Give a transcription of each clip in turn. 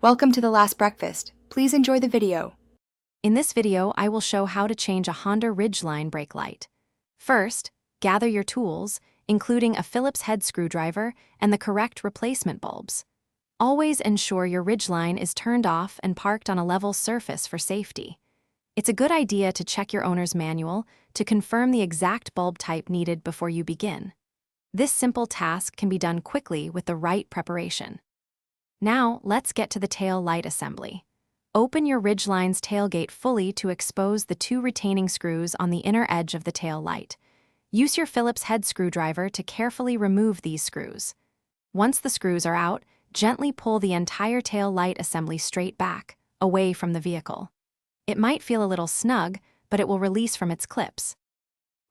Welcome to the last breakfast. Please enjoy the video. In this video, I will show how to change a Honda Ridgeline brake light. First, gather your tools, including a Phillips head screwdriver and the correct replacement bulbs. Always ensure your Ridgeline is turned off and parked on a level surface for safety. It's a good idea to check your owner's manual to confirm the exact bulb type needed before you begin. This simple task can be done quickly with the right preparation. Now, let's get to the tail light assembly. Open your Ridgeline's tailgate fully to expose the two retaining screws on the inner edge of the tail light. Use your Phillips head screwdriver to carefully remove these screws. Once the screws are out, gently pull the entire tail light assembly straight back, away from the vehicle. It might feel a little snug, but it will release from its clips.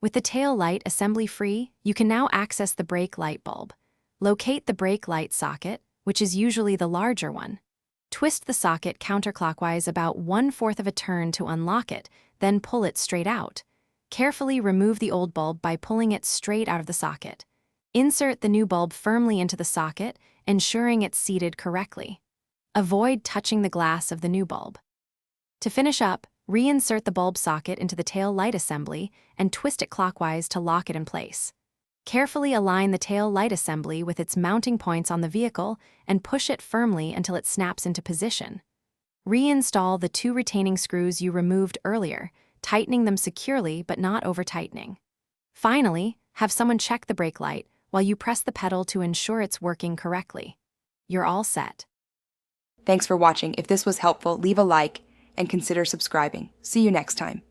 With the tail light assembly free, you can now access the brake light bulb. Locate the brake light socket, which is usually the larger one. Twist the socket counterclockwise about 1/4 of a turn to unlock it, then pull it straight out. Carefully remove the old bulb by pulling it straight out of the socket. Insert the new bulb firmly into the socket, ensuring it's seated correctly. Avoid touching the glass of the new bulb. To finish up, reinsert the bulb socket into the tail light assembly and twist it clockwise to lock it in place. Carefully align the tail light assembly with its mounting points on the vehicle and push it firmly until it snaps into position. Reinstall the two retaining screws you removed earlier, tightening them securely but not over-tightening. Finally, have someone check the brake light while you press the pedal to ensure it's working correctly. You're all set. Thanks for watching. If this was helpful, leave a like and consider subscribing. See you next time.